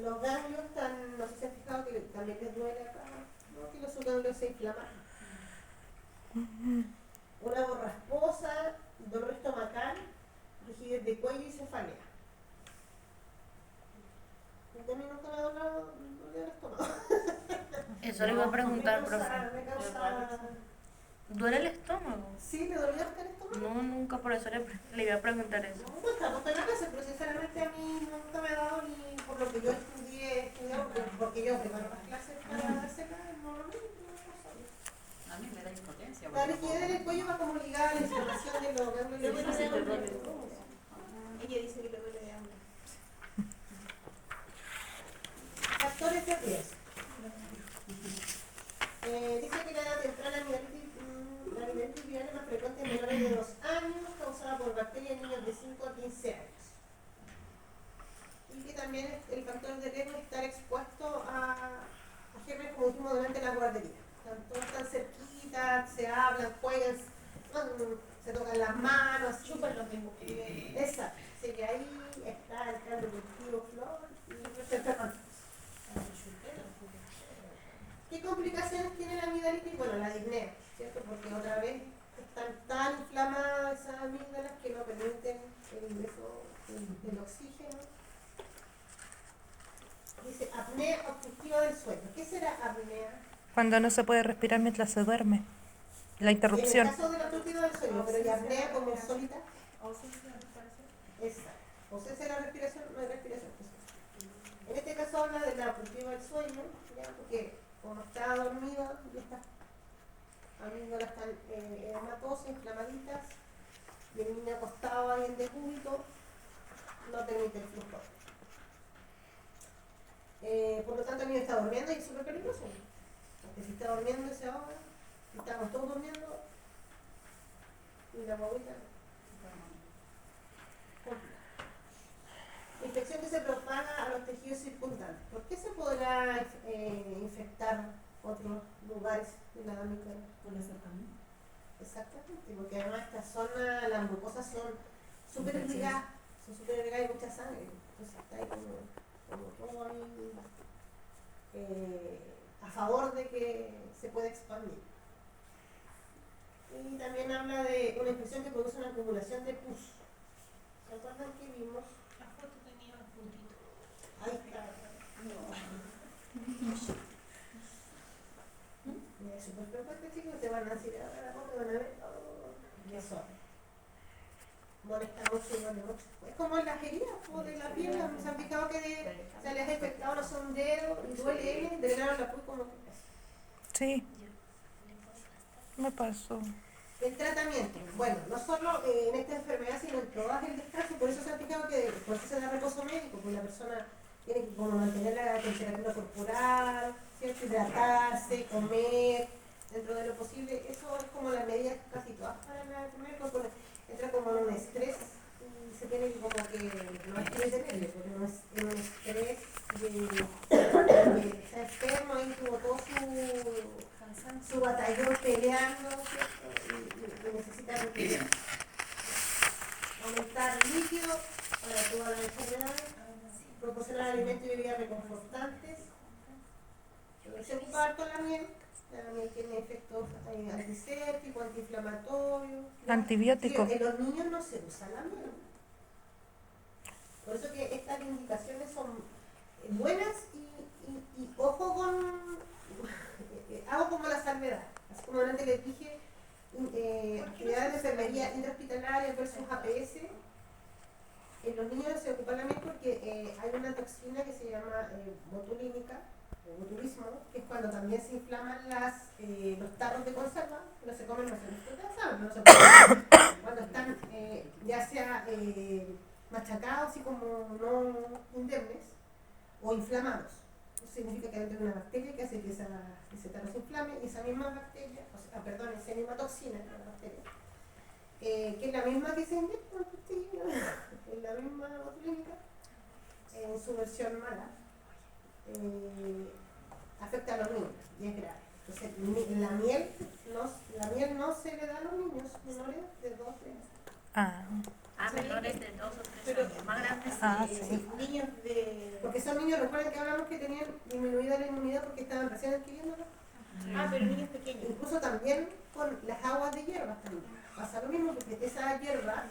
Los ganglios están, no sé si han fijado que también les duele acá, ¿no? Que los ganglios se inflaman. Una voz rasposa, dolor estomacal, rigidez de cuello y cefalea. A mí nunca me ha dolido el estómago. Eso le iba a preguntar, Me profe. causa... ¿Duele el estómago? Sí, ¿le dolía hasta el estómago? No, nunca, por eso le iba a preguntar eso. No estamos en la clase, pero sinceramente a mí nunca me ha dado ni por lo que yo estudié, porque yo preparo las clases para hacerlas, no. A mí me da impotencia. La rigidez del cuello va como ligada a la inflamación de los ganglios. Ella dice que le duele de hambre. Factores de riesgo. Dice que la edad temprana la amigdalitis viral es más frecuente en menores de 2 años, causada por bacterias en niños de 5 a 15 años. Y que también el factor de riesgo es estar expuesto a gérmenes, como dijimos, durante la guardería. Todos están cerquitas, se hablan, juegan, se tocan las manos, Chupan los mismos. exacto. Así que ahí está el caldo cultivo flor y se enferman. ¿Qué complicaciones tiene la amigdalitis? Bueno, la disnea, ¿cierto? Porque otra vez están tan inflamadas esas amígdalas que no permiten el ingreso del oxígeno. Dice apnea obstructiva del sueño. ¿Qué será apnea? Cuando no se puede respirar mientras se duerme. La interrupción. En el caso de la obstructiva del sueño, pero ¿y apnea como solita? Exacto. Ausencia de la respiración, no hay respiración. En este caso habla de la obstructiva del sueño, ¿ya? Porque como está dormido y estas amígdalas están edematosas, inflamaditas, y el niño acostado ahí en decúbito, no permite el flujo. Por lo tanto el niño está durmiendo y es súper peligroso. Porque si está durmiendo se ahoga, si estamos todos durmiendo, y la guaguita infección que se propaga a los tejidos circundantes. ¿Por qué se podrá infectar otros lugares de la amígdala? Por la cercanía. Exactamente, porque además esta zona, las mucosas son súper irrigadas, y mucha sangre. Entonces está ahí como todo ahí a favor de que se pueda expandir. Y también habla de una infección que produce una acumulación de pus. ¿Se acuerdan que vimos? La foto tenía un puntito. Ahí está. Mira, es súper frecuente, chicos, te van a decir ahora la foto, van a ver, eso. Molesta mucho entonces duele mucho. Es como en las heridas o de la piel, se han fijado que se les ha infectado los sonderos y duele, drenaron la piel como que Sí, me pasó. el tratamiento, bueno, no solo en esta enfermedad, sino en todas el descanso, por eso se ha fijado que por eso se da reposo médico, porque la persona tiene que como mantener la temperatura corporal, ¿cierto? Hidratarse, comer, dentro de lo posible. Eso es como la medida casi todas para la enfermedad, porque entra como en un estrés y se tiene que como que no es que detenerle, porque no es en un estrés de está enfermo y tuvo todo su batallón peleando, ¿cierto? Y necesita respirar. Aumentar líquido para todas las enfermedades, proporcionar alimentos y bebidas reconfortantes, reducción parto la miel tiene efectos antisépticos, antiinflamatorios. Antibióticos. Sí, en los niños no se usa la miel. Por eso que estas indicaciones son buenas y ojo con, hago como la salvedad, así como antes les dije, actividades de enfermería intrahospitalaria versus APS. En los niños se ocupa la miel porque hay una toxina que se llama botulínica, o botulismo, que es cuando también se inflaman los tarros de conserva, que no se comen los saben, no se comen, cuando están ya sea machacados y como no indemnes, o inflamados. Eso significa que dentro de una bacteria que hace que ese tarro se inflame, y esa misma bacteria, esa misma toxina, la bacteria, que es la misma que se inyecta en el intestino, es la misma botulínica, en su versión mala, afecta a los niños y es grave. Entonces, la miel no se le da a los niños menores de 2 o 3 años. Ah, Menores de 2 o 3 Pero años, más grandes. sí. niños de... Porque son niños, recuerden que hablamos que tenían disminuida la inmunidad porque estaban recién adquiriéndola. pero niños pequeños. Incluso también con las aguas de hierbas también. Pasa lo mismo porque esas hierbas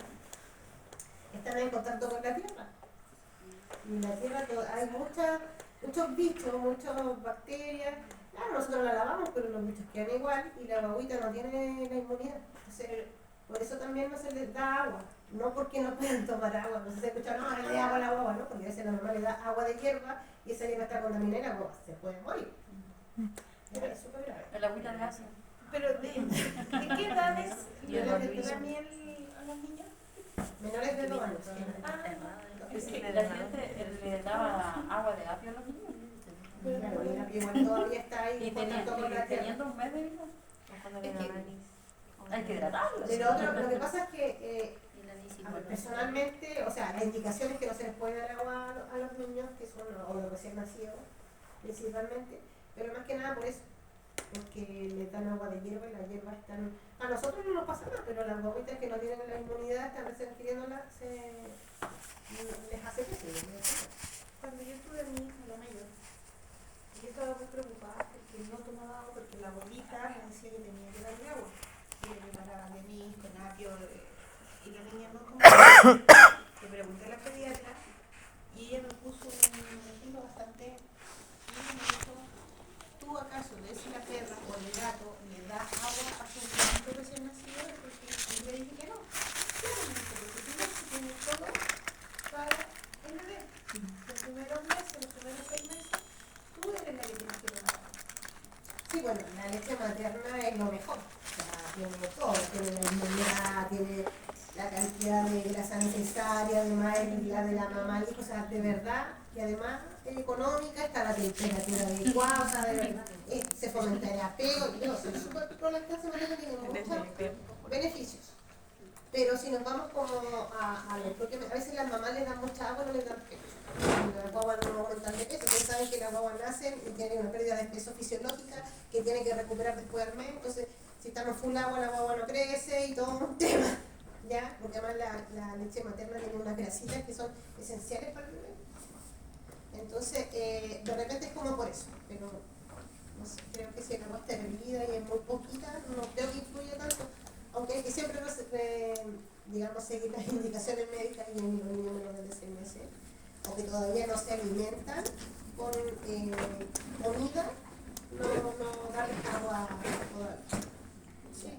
están en contacto con la tierra. Y la tierra hay muchos bichos, muchas bacterias. Claro, nosotros la lavamos, pero los bichos quedan igual y la guaguita no tiene la inmunidad. Entonces, por eso también no se les da agua. No porque no puedan tomar agua. No sé si se escucha, no, le dé agua a la guagua, ¿no? Porque a veces la mamá le da agua de hierba y esa hierba está contaminada y la guagua se puede morir. Es súper grave. El agüita de ácido. Pero ¿de qué edades le dan la miel a los niños? Menores de 2 años. Es que la gente le daba agua de apio a los niños. Claro, y la piel igual todavía está ahí en contacto con la tierra. Teniendo un mes de vida. Hay que hidratarlos. De lo que pasa es que a ver, personalmente, o sea, la indicación es que no se les puede dar agua a los niños, que son o los recién nacidos, principalmente, pero más que nada por eso, porque les dan agua de hierba y las hierbas están... A nosotros no nos pasa nada, pero las guaguitas que no tienen la inmunidad, están recién adquiriéndola, les hace pésimo. Cuando yo tuve a mi hija, la mayor, yo estaba muy preocupada porque no tomaba agua, porque la abuelita me decía que tenía que darle agua. Y le preparaban de mí con apio, y la niña no tomaba. Le pregunté a la pediatra y ella me puso un ejemplo bastante... Y me dijo, ¿tú acaso le si la perra o el gato le da agua a su niño recién nacido? Porque yo le dije que no. Claro, me dijo, porque tú tienes todo para el bebé. Los primeros meses, los primeros 6 meses, tú eres la que tienes que tomar agua. Sí, bueno, la leche materna es lo mejor. O sea, tiene todo, tiene la inmunidad, tiene la cantidad de grasa necesaria, además es la de la mamá, o sea, de verdad, y además es económica, está a la temperatura adecuada, o sea, de verdad, se fomenta el apego, y yo soy súper pro lactancia materna, tiene muchos beneficios. Pero si nos vamos como a lo porque a veces las mamás les dan mucha agua, no les dan peso. Las guaguas no aumentan de peso, ustedes saben que las guaguas nacen y tienen una pérdida de peso fisiológica que tienen que recuperar después del mes, entonces si estamos full agua la guagua no crece y todo un tema, ¿ya? Porque además la leche materna tiene unas grasitas que son esenciales para el bebé. Entonces, de repente es como por eso, pero no sé, creo que si el agua está hervida y es muy poquita, no creo que influya tanto. Aunque hay que siempre, digamos, seguir las indicaciones médicas y en los niños menores de 6 meses, aunque todavía no se alimentan con comida, no darles agua todavía. Sí.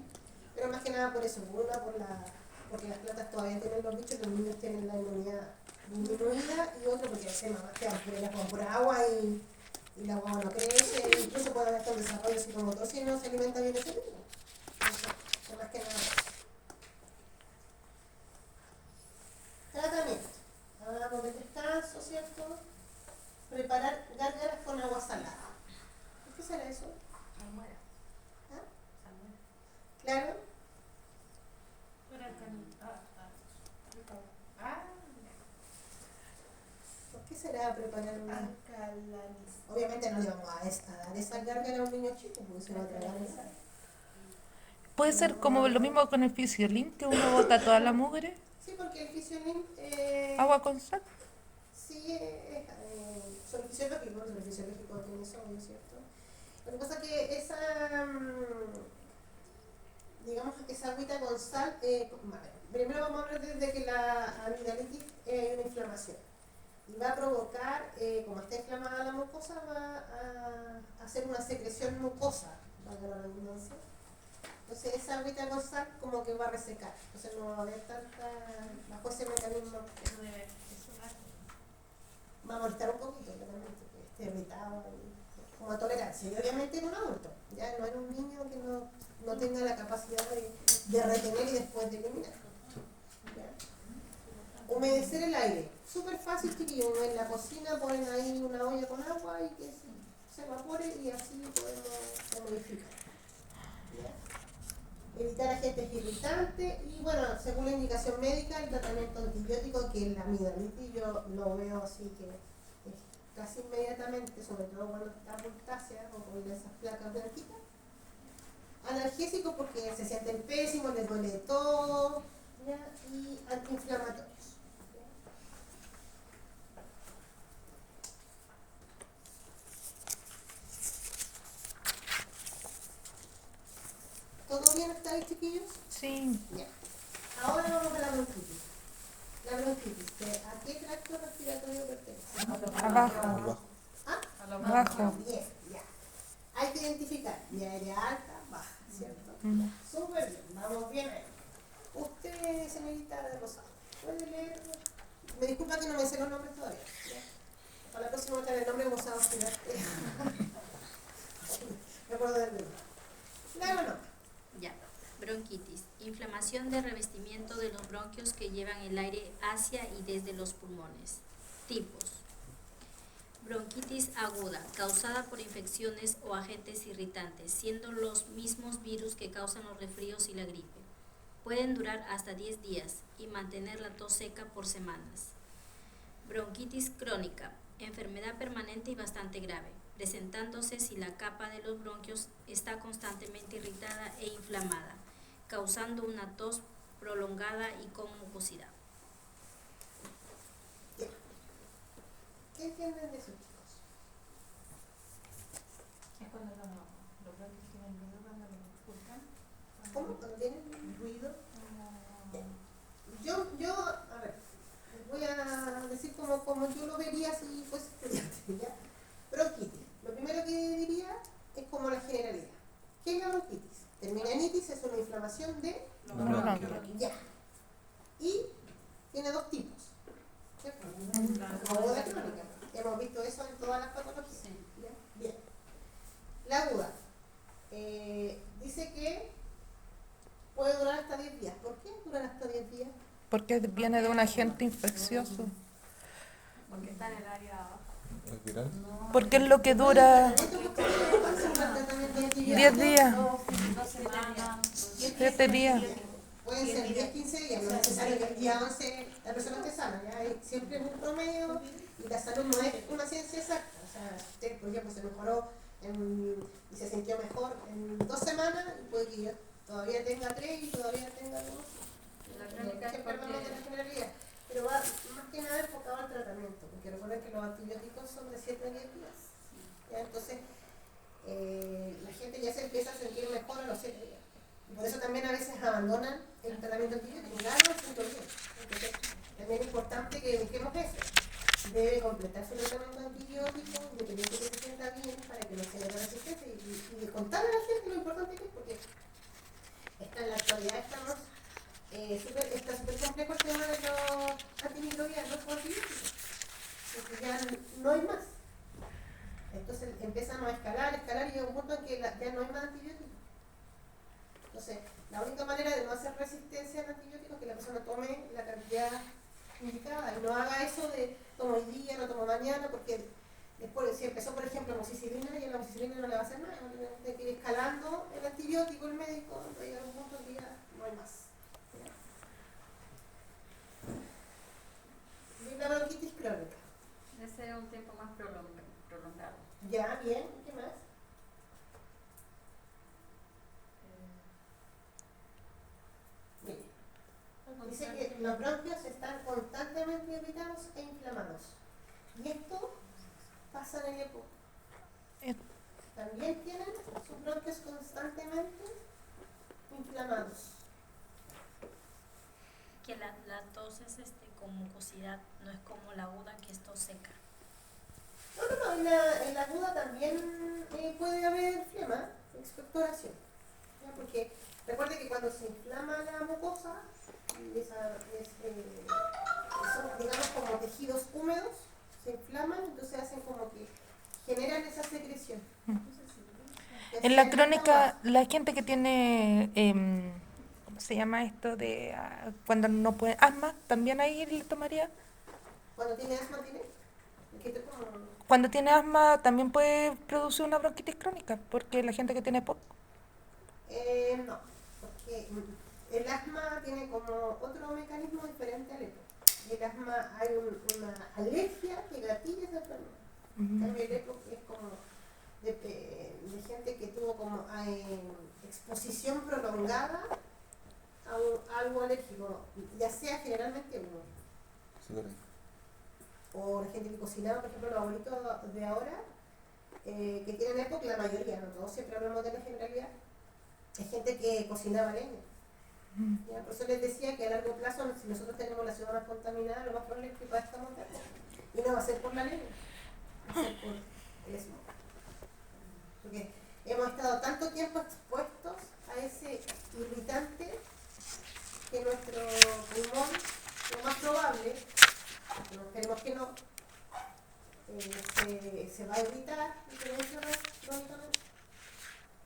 Pero más que nada por eso, una por porque las plantas todavía tienen los bichos, los niños tienen la inmunidad disminuida, y otro porque se mamá quedan las por agua y la guagua no crece, e incluso puede haber hasta un desarrollo psicomotor si no se alimenta bien ese niño. Eso, más que nada. Tratamiento. Hablamos de descanso, ¿cierto? Preparar gárgaras con agua salada. ¿Qué será eso? Salmuera. ¿Ah? Salmuera. ¿Claro? ¿Por qué será preparar una? Obviamente no le vamos a dar esa gárgara a un niño chico porque se va a tragar esa. Puede ser como lo mismo con el fisiolín, que uno bota toda la mugre, Sí, porque el fisionín agua con sal. sí es fisiológico, el fisiológico tiene sodio, ¿cierto? Lo que pasa es que esa, digamos, esa agüita con sal, primero vamos a hablar de que la amigdalitis es una inflamación. Y va a provocar, como está inflamada la mucosa, va a hacer una secreción mucosa, valga la redundancia. Entonces esa agüita con sal como que va a resecar. Entonces no va a haber tanta, bajo ese mecanismo, va a molestar un poquito, claramente, que esté irritado, como tolerancia. Y obviamente en un adulto, ya no en un niño que no tenga la capacidad de retener y después de eliminar. ¿Ya? Humedecer el aire. Súper fácil, chiquillos. En la cocina ponen ahí una olla con agua y que se evapore y así podemos modificar. Evitar agentes irritantes y bueno, según la indicación médica, el tratamiento antibiótico, que es la amigdalitis, yo lo veo así que es casi inmediatamente, sobre todo cuando está pultácea o con esas placas blanquitas. Analgésicos porque se sienten pésimos, les duele todo, ¿ya? Y antiinflamatorios. ¿Todo bien hasta ahí, chiquillos? Sí. Ya. Ahora vamos a la bronquitis. La bronquitis, ¿a qué tracto respiratorio pertenece? Abajo. ¿Ah? Abajo. Bien, ya. Hay que identificar diarrea alta, baja, ¿cierto? Mm. Ya. Súper bien, vamos bien ahí. Usted, señorita de Rosado, ¿puede leer? Me disculpa que no me sé los nombres todavía. ¿Ya? Para la próxima vez el nombre vamos a estudiar. Me acuerdo del mismo. Claro, no. Ya. Bronquitis. Inflamación de revestimiento de los bronquios que llevan el aire hacia y desde los pulmones. Tipos. Bronquitis aguda, causada por infecciones o agentes irritantes, siendo los mismos virus que causan los resfríos y la gripe. Pueden durar hasta 10 días y mantener la tos seca por semanas. Bronquitis crónica, enfermedad permanente y bastante grave, presentándose si la capa de los bronquios está constantemente irritada e inflamada, causando una tos prolongada y con mucosidad. ¿Qué entienden de eso, chicos? Es cuando los bronquios tienen ruido cuando los expulsan. ¿Cómo? Cuando tienen ruido. A ver, les voy a decir como yo lo vería si fuese estudiante, ¿ya? Bronquitis. Lo primero que diría es como la generalidad. ¿Qué es la bronquitis? Termina en itis, es una inflamación de Bronquio. ya. Y tiene dos tipos. ¿Cierto? Aguda y crónica. Hemos visto eso en todas las patologías. Sí. ¿Ya? Bien. La aguda. Dice que puede durar hasta 10 días. ¿Por qué durar hasta 10 días? Porque viene de un agente infeccioso. Porque está en el área abajo. ¿Es viral? Porque es lo que dura 10 días, 7 días. Pueden ser 10, 15 días, no es necesario que el día 11 la persona esté sana, ¿ya? Siempre es un promedio y la salud no es una ciencia exacta. O sea, usted, por ejemplo, se mejoró y se sintió mejor en 2 semanas y puede que yo todavía tenga 3 y todavía tenga 2. Perdón de la generalidad, pero va más que nada enfocado al tratamiento, porque recuerden que los antibióticos son de 7 a 10 días. ¿Ya? Entonces, la gente ya se empieza a sentir mejor a los 7 días. Y por eso también a veces abandonan el tratamiento antibiótico, ya no se sienten bien. Entonces, también es importante que busquemos eso. Debe completar su tratamiento antibiótico, independiente de que se sienta bien, para que no genere resistencia y contarle a la gente lo importante que es, porque en la actualidad estamos complejo el tema de los antimicrobianos o antibióticos, porque ya no hay más. Entonces empiezan a escalar y llega un punto en que ya no hay más antibióticos. Entonces, la única manera de no hacer resistencia al antibiótico es que la persona tome la cantidad indicada y no haga eso de tomo hoy día, no tomo mañana, porque después, si empezó, por ejemplo, amoxicilina y la amoxicilina no le va a hacer nada, tiene que ir escalando el antibiótico, el médico, llega un punto en que ya no hay más. Y la bronquitis crónica. Ese es un tiempo más prolongado. Ya, bien, ¿qué más? Mire, dice que los bronquios están constantemente irritados e inflamados. Y esto pasa en el EPOC. También tienen sus bronquios constantemente inflamados. Que la tos es con mucosidad, no es como la aguda que es tos seca. No, en la aguda también puede haber flema, expectoración. ¿Ya? Porque recuerde que cuando se inflama la mucosa, son, digamos, como tejidos húmedos, se inflaman, entonces hacen como que generan esa secreción. En la crónica, la gente que tiene, ¿cómo se llama esto? Cuando no puede, asma, ¿también ahí le tomaría? Cuando tiene asma, tiene. Cuando tiene asma también puede producir una bronquitis crónica, porque la gente que tiene POC. No, porque el asma tiene como otro mecanismo diferente al EPOC. El asma hay una alergia que gatilla esa enfermedad. También el EPOC es como de gente que tuvo como exposición prolongada a algo alérgico, ya sea generalmente uno. O la gente que cocinaba, por ejemplo, los abuelitos de ahora, que tienen EPOC, la mayoría, no todos, siempre hablamos de la generalidad, es gente que cocinaba leña. ¿Ya? Por eso les decía que a largo plazo, si nosotros tenemos la ciudad más contaminada, lo más probable es que padezcamos de EPOC. Y no va a ser por la leña, va a ser por el smog. Porque hemos estado tanto tiempo expuestos a ese irritante que nuestro pulmón, lo más probable, no esperemos que no, se va a irritar y se va a inflamar crónicamente.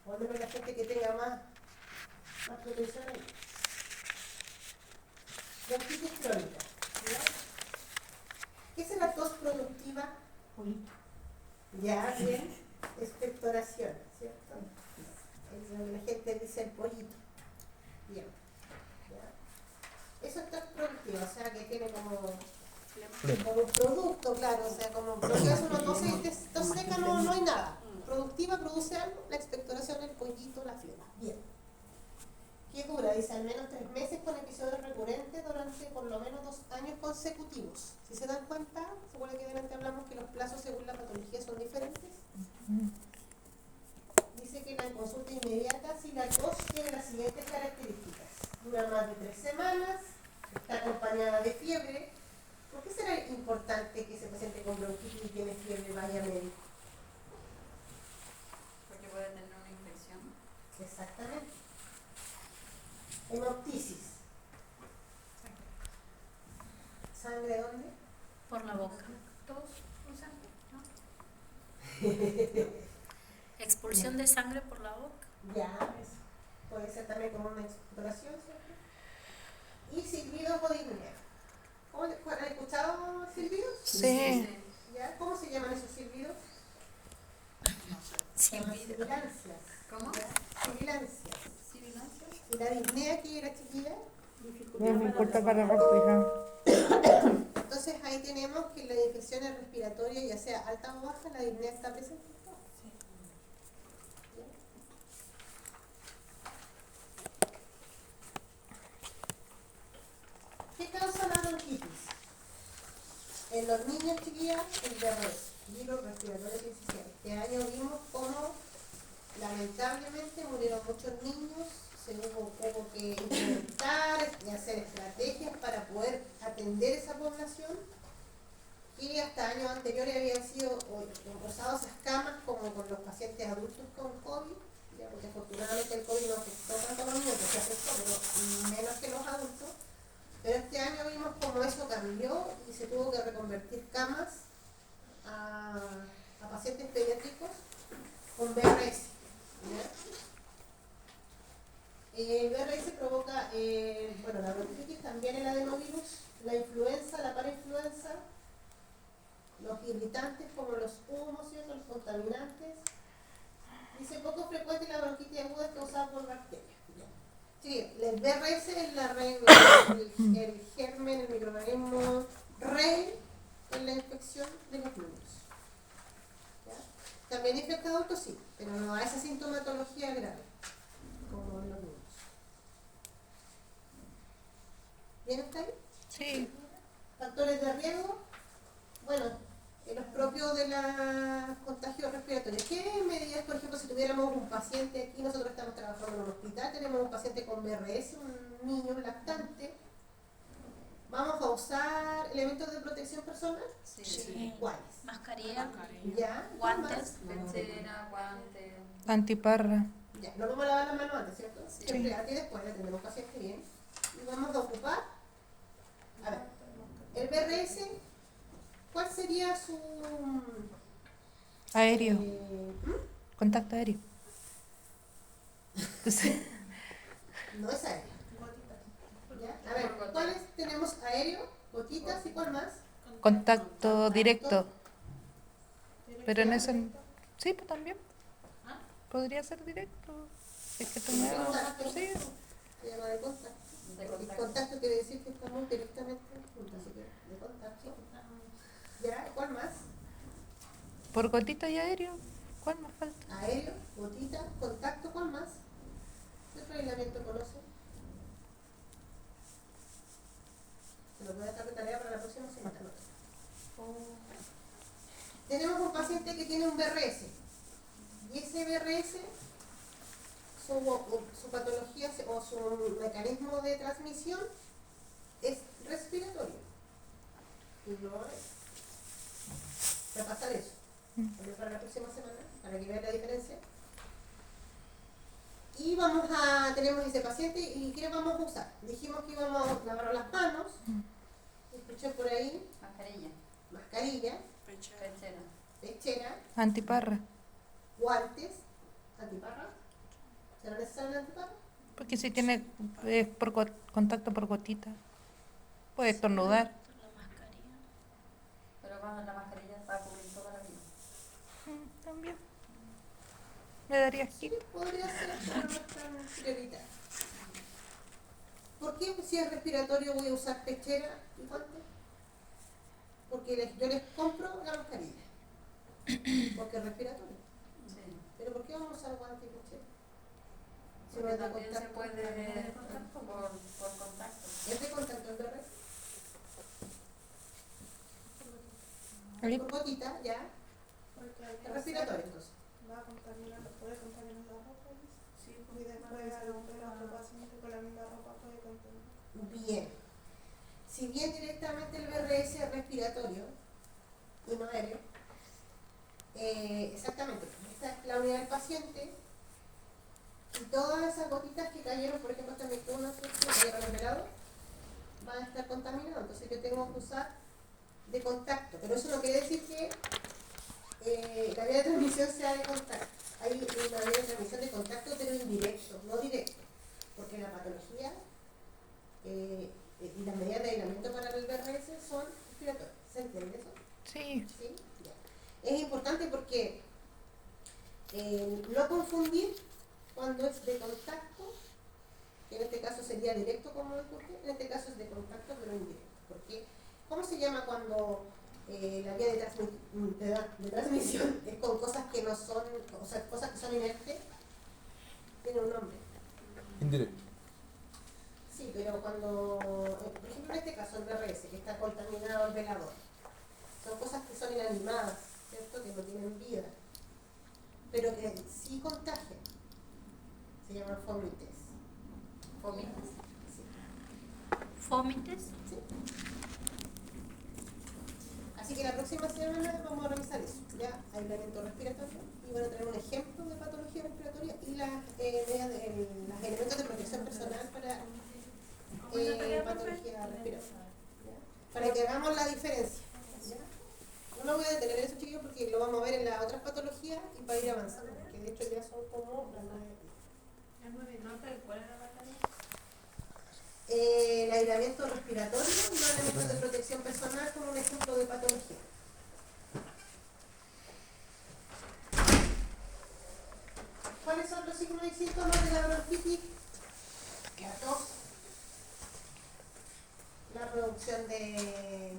O al menos la gente que tenga más propensión a ello. Bronquitis crónica. ¿Ya? ¿Qué es la tos productiva? Ya, bien. Expectoración, ¿cierto? Es lo que la gente dice el pollito. Bien. ¿Ya? Eso es tos productiva, o sea que tiene como un producto, claro, o sea, como productiva es una tos seca, no hay nada. Productiva produce algo, la expectoración, el pollito, la flema. Bien. ¿Qué dura? Dice al menos 3 meses con episodios recurrentes durante por lo menos 2 años consecutivos. Si se dan cuenta, se acuerdan que delante hablamos que los plazos según la patología son diferentes. Dice que la consulta inmediata, si la tos tiene las siguientes características: dura más de 3 semanas, está acompañada de fiebre. ¿Por qué será importante que ese paciente con bronquitis y tiene fiebre vaya a médico? Porque puede tener una infección. Exactamente. Hemoptisis. ¿Sangre dónde? Por la boca. Todos usan, ¿no? Expulsión de sangre por la boca. Ya, eso. Puede ser también como una exploración, ¿cierto? Y silbidos o disnea. ¿Han escuchado silbidos? Sí. ¿Ya? ¿Cómo se llaman esos silbidos? Sibilancias. ¿Cómo? Sibilancias. ¿Sibilancia? Y la disnea que era chiquilla, No me importa para respirar. entonces ahí tenemos que la infección respiratoria, ya sea alta o baja, la disnea está presente. ¿Qué causa la bronquitis? En los niños, chiquillas, el diarrea, virus respiratorio sincicial. Este año vimos cómo lamentablemente murieron muchos niños, se hubo que implementar y hacer estrategias para poder atender esa población que hasta años anteriores habían sido usados esas camas como con los pacientes adultos con COVID, ya, porque afortunadamente el COVID no afectó tanto a los niños, que se afectó, pero menos que los adultos. Pero acá vimos cómo eso cambió y se tuvo que reconvertir camas a pacientes pediátricos con VRS. ¿Ya? El VRS provoca la bronquitis, también el adenovirus, la influenza, la parainfluenza, los irritantes como los humos, ¿cierto? Los contaminantes. Dice poco frecuente la bronquitis aguda es causada por bacterias. Sí, el VRS es la el germen, el microorganismo rey en la infección de los niños. ¿Ya? También infecta adultos, sí, pero no a esa sintomatología grave como en los niños. ¿Bien está ahí? Sí. Factores de riesgo. Bueno, los propios de los contagios respiratorios. ¿Qué medidas, por ejemplo, si tuviéramos un paciente aquí, nosotros estamos trabajando en un hospital, tenemos un paciente con VRS, un niño lactante, ¿vamos a usar elementos de protección personal? Sí. ¿Cuáles? Mascarilla, ¿Ya? guantes, Pechera, guante. Antiparra. Ya, nos vamos a lavar las manos antes, ¿cierto? Sí. Siempre antes y después, ya tenemos paciente bien. Y vamos a ocupar, a ver, el VRS, ¿cuál sería su... Aéreo. ¿Mm? Contacto aéreo. No es aéreo. ¿Ya? A ver, ¿cuáles tenemos? Aéreo, gotitas y cuál más. Contacto directo. Pero en eso... Sí, pues también. Podría ser directo. Es que tú me Contacto. Sí. Se llama de contacto. De El contacto. contacto quiere decir que estamos directamente juntos, así que de contacto. ¿Ya? ¿Cuál más? Por gotita y aéreo. ¿Cuál más falta? Aéreo, gotita, contacto, ¿cuál más? ¿Qué otro aislamiento conoce? Se lo voy a dejar de tarea para la próxima semana. Tenemos un paciente que tiene un VRS. Y ese VRS, su patología o su mecanismo de transmisión es respiratorio. Y no es. Repasar eso. Para la próxima semana, para que vean la diferencia. Y tenemos ese paciente y ¿qué vamos a usar? Dijimos que íbamos a lavar las manos. Escuché por ahí. Mascarilla. Pechera. Pechera. Antiparra. Guantes. Antiparra. ¿Será necesario la antiparra? Porque si tiene contacto por gotita. Puede estornudar. la mascarilla. Pero cuando la mascarilla va a cubrir toda la vida. También. Me daría Sí, asquito. podría ser, pero no es tan prioritario. ¿Por qué si es respiratorio voy a usar pechera y guantes? Porque yo les compro la mascarilla. Porque es respiratorio. Sí. ¿Pero por qué vamos a usar guantes y pechera? Si no Porque es de también se contacto. puede por contacto. ¿Es de contacto el VRS? Ahí. Por gotita, ya. Porque Es respiratorio entonces. va a contaminar, puede contaminar la ropa, ¿ves? Sí, y después a otro paciente con la misma ropa puede contaminar. Bien. Si bien directamente el VRS es respiratorio y no aéreo, exactamente, esta es la unidad del paciente y todas esas gotitas que cayeron, por ejemplo, esta microna que cayeron en el helado, van a estar contaminadas, entonces yo tengo que usar de contacto, pero eso no quiere decir que la vía de transmisión sea de contacto. Hay una vía de transmisión de contacto, pero indirecto, no directo, porque la patología y las medidas de aislamiento para el VRS son respiratorias. ¿Se entiende eso? Sí. ¿Sí? Ya. Es importante porque no confundir cuando es de contacto, que en este caso sería directo como el curso, en este caso es de contacto pero indirecto. Porque, ¿cómo se llama cuando la vía de transmisión es con cosas que no son, o sea, cosas que son inertes? Tiene un nombre. Indirecto. Sí, pero cuando, por ejemplo en este caso el VRS, que está contaminado el velador, son cosas que son inanimadas, ¿cierto? Que no tienen vida, pero que sí contagian. Se llaman fomites. ¿Fomites? Sí. Fómites. Sí. Así que la próxima semana vamos a revisar eso, ya aislamiento respiratorio, y van a tener un ejemplo de patología respiratoria y los elementos de protección personal para patología respiratoria. para que hagamos la diferencia. ¿Ya? No lo voy a detener en eso, chiquillos, porque lo vamos a ver en las otras patologías y para ir avanzando, porque de hecho ya son como las 9. La 9 nota, ¿cuál era la tarea? El aislamiento respiratorio y los elementos de protección personal como un ejemplo de patología. ¿Cuáles son los signos y síntomas de la bronquitis? La tos, la producción de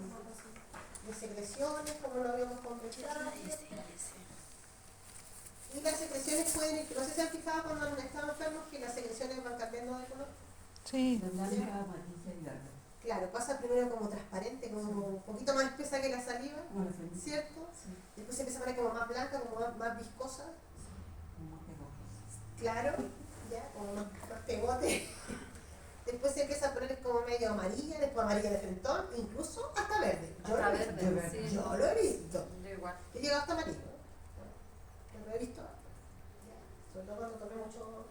secreciones, como lo habíamos conversado. Y las secreciones pueden ir, no sé si se han fijado cuando han estado enfermos que las secreciones van cambiando de color. Sí. De blanca, amarilla y verde. Claro, pasa primero como transparente, como un poquito más espesa que la saliva, Como la ceniza. ¿cierto? Sí, Después se empieza a poner como más blanca, como más viscosa, como pegojosa. claro, ya, como más pegote. Después se empieza a poner como medio amarilla, después amarilla de frentón, incluso hasta verde. Yo Hasta lo he visto. verde, sí. Yo lo he visto. Yo igual. He llegado hasta amarillo. ¿No? Lo he visto. Ya. Sobre todo cuando tomé mucho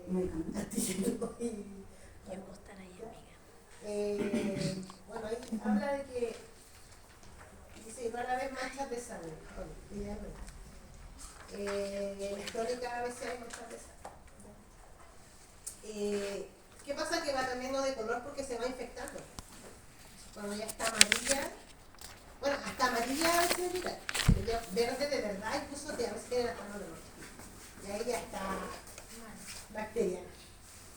Medicamento. antibiótico y Yo puedo estar ahí, amiga. bueno, ahí habla de que dice rara vez manchas de sangre, bueno, idealmente. En la crónica a veces hay manchas de sangre. ¿Qué pasa? Que va cambiando de color porque se va infectando. Cuando ya está amarilla, bueno, hasta amarilla a veces mira, pero ya verde de verdad, incluso te a veces tienen hasta no. Y ahí ya está bacteriana.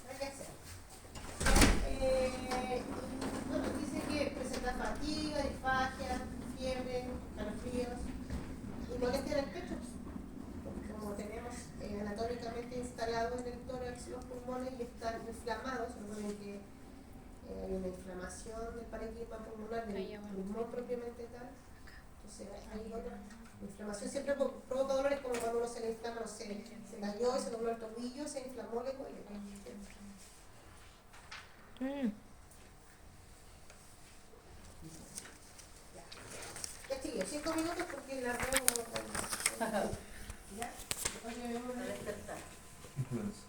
No hay que hacer. Bueno, dice que presenta fatiga, disfagia, fiebre, calofríos y molestia en el pecho. Como tenemos anatómicamente instalado en el tórax los pulmones y están inflamados, recuerden que hay una inflamación del parénquima pulmonar, del pulmón propiamente tal. Entonces hay dolor. La inflamación siempre provoca dolores, como cuando uno se le inflama, no sé, se cayó y se dobló el tobillo, se inflamó, le duele. Ya chicos, 5 minutos porque la veo. ¿Ya? Después me vemos. Para despertar. Influenza.